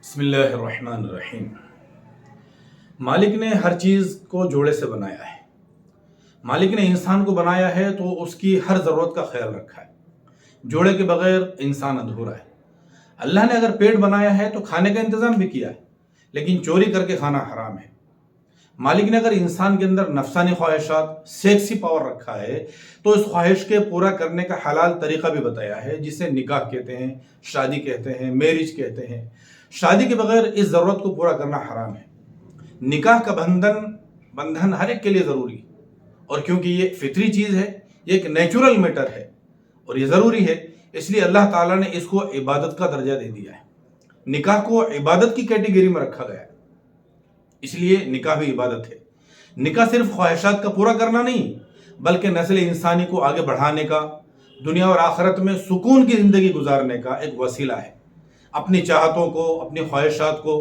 بسم اللہ الرحمن الرحیم۔ مالک نے ہر چیز کو جوڑے سے بنایا ہے۔ مالک نے انسان کو بنایا ہے تو اس کی ہر ضرورت کا خیال رکھا ہے۔ جوڑے کے بغیر انسان ادھورا ہے۔ اللہ نے اگر پیٹ بنایا ہے تو کھانے کا انتظام بھی کیا ہے، لیکن چوری کر کے کھانا حرام ہے۔ مالک نے اگر انسان کے اندر نفسانی خواہشات، سیکسی پاور رکھا ہے تو اس خواہش کے پورا کرنے کا حلال طریقہ بھی بتایا ہے، جسے نکاح کہتے ہیں، شادی کہتے ہیں، میرج کہتے ہیں۔ شادی کے بغیر اس ضرورت کو پورا کرنا حرام ہے۔ نکاح کا بندھن ہر ایک کے لیے ضروری ہے، اور کیونکہ یہ فطری چیز ہے، یہ ایک نیچرل میٹر ہے اور یہ ضروری ہے، اس لیے اللہ تعالیٰ نے اس کو عبادت کا درجہ دے دیا ہے۔ نکاح کو عبادت کی کیٹیگری میں رکھا گیا ہے، اس لیے نکاح بھی عبادت ہے۔ نکاح صرف خواہشات کا پورا کرنا نہیں، بلکہ نسل انسانی کو آگے بڑھانے کا، دنیا اور آخرت میں سکون کی زندگی گزارنے کا ایک وسیلہ ہے۔ اپنی چاہتوں کو، اپنی خواہشات کو،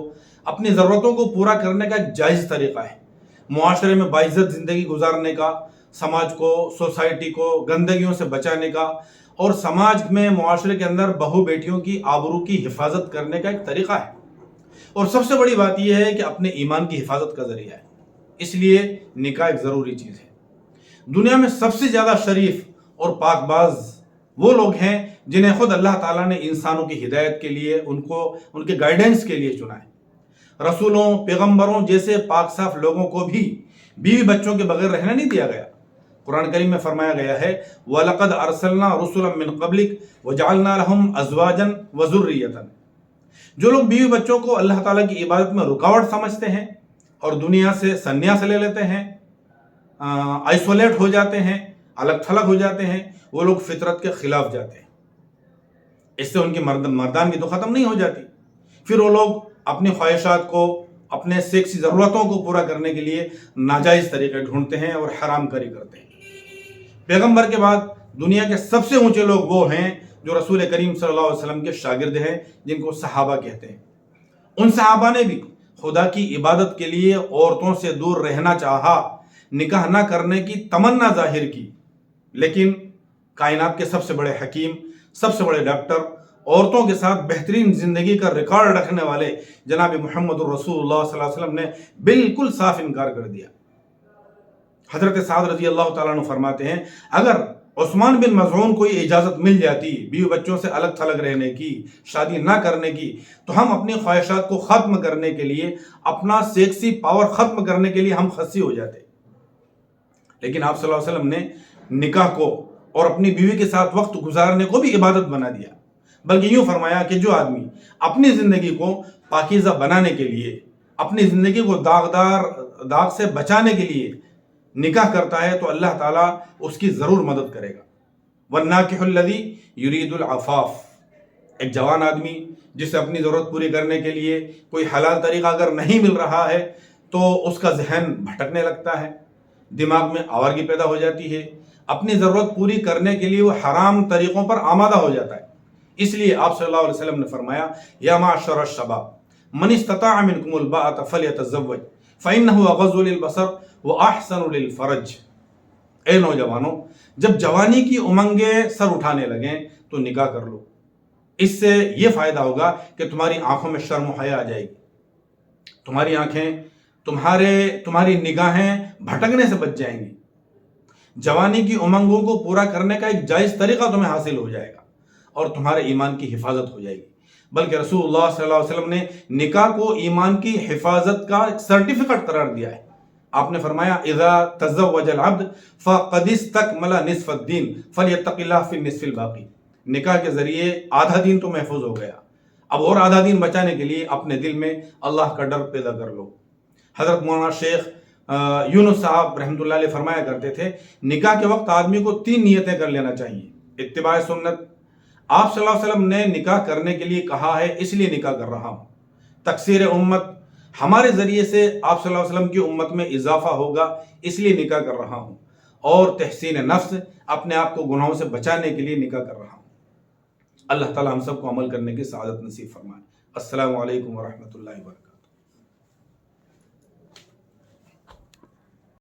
اپنی ضرورتوں کو پورا کرنے کا ایک جائز طریقہ ہے۔ معاشرے میں باعزت زندگی گزارنے کا، سماج کو، سوسائٹی کو گندگیوں سے بچانے کا، اور سماج میں، معاشرے کے اندر بہو بیٹیوں کی آبرو کی حفاظت کرنے کا ایک طریقہ ہے۔ اور سب سے بڑی بات یہ ہے کہ اپنے ایمان کی حفاظت کا ذریعہ ہے، اس لیے نکاح ایک ضروری چیز ہے۔ دنیا میں سب سے زیادہ شریف اور پاک باز وہ لوگ ہیں جنہیں خود اللہ تعالیٰ نے انسانوں کی ہدایت کے لیے، ان کے گائیڈنس کے لیے چنا ہے۔ رسولوں، پیغمبروں جیسے پاک صاف لوگوں کو بھی بیوی بچوں کے بغیر رہنا نہیں دیا گیا۔ قرآن کریم میں فرمایا گیا ہے وَلَقَدْ أَرْسَلْنَا رُسُلًا مِّن قَبْلِكَ وَجَعَلْنَا لَهُمْ أَزْوَاجًا وَذُرِّيَّةً۔ جو لوگ بیوی بچوں کو اللہ تعالیٰ کی عبادت میں رکاوٹ سمجھتے ہیں اور دنیا سے سنیاس لے لیتے ہیں، آئسولیٹ ہو جاتے ہیں، الگ تھلگ ہو جاتے ہیں، وہ لوگ فطرت کے خلاف جاتے ہیں۔ اس سے ان کی مردانگی تو ختم نہیں ہو جاتی، پھر وہ لوگ اپنی خواہشات کو، اپنے سیکسی ضرورتوں کو پورا کرنے کے لیے ناجائز طریقے ڈھونڈتے ہیں اور حرام کاری کرتے ہیں۔ پیغمبر کے بعد دنیا کے سب سے اونچے لوگ وہ ہیں جو رسول کریم صلی اللہ علیہ وسلم کے شاگرد ہیں، جن کو صحابہ کہتے ہیں۔ ان صحابہ نے بھی خدا کی عبادت کے لیے عورتوں سے دور رہنا چاہا، نکاح نہ کرنے کی تمنا ظاہر کی، لیکن کائنات کے سب سے بڑے حکیم، سب سے بڑے ڈاکٹر، عورتوں کے ساتھ بہترین زندگی کا ریکارڈ رکھنے والے جناب محمد الرسول اللہ صلی اللہ علیہ وسلم نے بالکل صاف انکار کر دیا۔ حضرت سعد رضی اللہ تعالیٰ عنہ فرماتے ہیں اگر عثمان بن مظعون کو یہ اجازت مل جاتی بیوی بچوں سے الگ تھلگ رہنے کی، شادی نہ کرنے کی، تو ہم اپنی خواہشات کو ختم کرنے کے لیے، اپنا سیکسی پاور ختم کرنے کے لیے ہم خصی ہو جاتے۔ لیکن آپ صلی اللہ علیہ وسلم نے نکاح کو اور اپنی بیوی کے ساتھ وقت گزارنے کو بھی عبادت بنا دیا، بلکہ یوں فرمایا کہ جو آدمی اپنی زندگی کو پاکیزہ بنانے کے لیے، اپنی زندگی کو داغ سے بچانے کے لیے نکاح کرتا ہے تو اللہ تعالیٰ اس کی ضرور مدد کرے گا۔ وَالنَّاكِحُ الَّذِي يُرِيدُ الْعَفَافِ، ایک جوان آدمی جسے اپنی ضرورت پوری کرنے کے لیے کوئی حلال طریقہ اگر نہیں مل رہا ہے تو اس کا ذہن بھٹکنے لگتا ہے، دماغ میں آوارگی پیدا ہو جاتی ہے، اپنی ضرورت پوری کرنے کے لیے وہ حرام طریقوں پر آمادہ ہو جاتا ہے۔ اس لیے آپ صلی اللہ علیہ وسلم نے فرمایا یا معشر الشباب من استطاع منکم الباءۃ فلیتزوج فإنہ اغض للبصر واحسن للفرج۔ اے نوجوانوں، جب جوانی کی امنگیں سر اٹھانے لگیں تو نکاح کر لو، اس سے یہ فائدہ ہوگا کہ تمہاری آنکھوں میں شرم و حیا آ جائے گی، تمہاری آنکھیں، تمہاری نگاہیں بھٹکنے سے بچ جائیں گی، جوانی کی امنگوں کو پورا کرنے کا ایک جائز طریقہ تمہیں حاصل ہو جائے گا اور تمہارے ایمان کی حفاظت ہو جائے گی۔ بلکہ رسول اللہ صلی اللہ علیہ وسلم نے نکاح کو ایمان کی حفاظت کا ایک سرٹیفکیٹ قرار دیا ہے۔ آپ نے فرمایا اذا تزوج العبد فقد استکمل نصف الدین فلیتق اللہ فی النصف الباقی۔ نکاح کے ذریعے آدھا دین تو محفوظ ہو گیا، اب اور آدھا دین بچانے کے لیے اپنے دل میں اللہ کا ڈر پیدا کر لو۔ حضرت مولانا شیخ یونس صاحب رحمۃ اللہ علیہ فرمایا کرتے تھے نکاح کے وقت آدمی کو 3 نیتیں کر لینا چاہیے۔ اتباع سنت، آپ صلی اللہ علیہ وسلم نے نکاح کرنے کے لیے کہا ہے اس لیے نکاح کر رہا ہوں۔ تکثیر امت، ہمارے ذریعے سے آپ صلی اللہ علیہ وسلم کی امت میں اضافہ ہوگا اس لیے نکاح کر رہا ہوں۔ اور تحسین نفس، اپنے آپ کو گناہوں سے بچانے کے لیے نکاح کر رہا ہوں۔ اللہ تعالی ہم سب کو عمل کرنے کی سعادت نصیب فرمائے۔ السلام علیکم ورحمۃ اللہ وبرکاتہ۔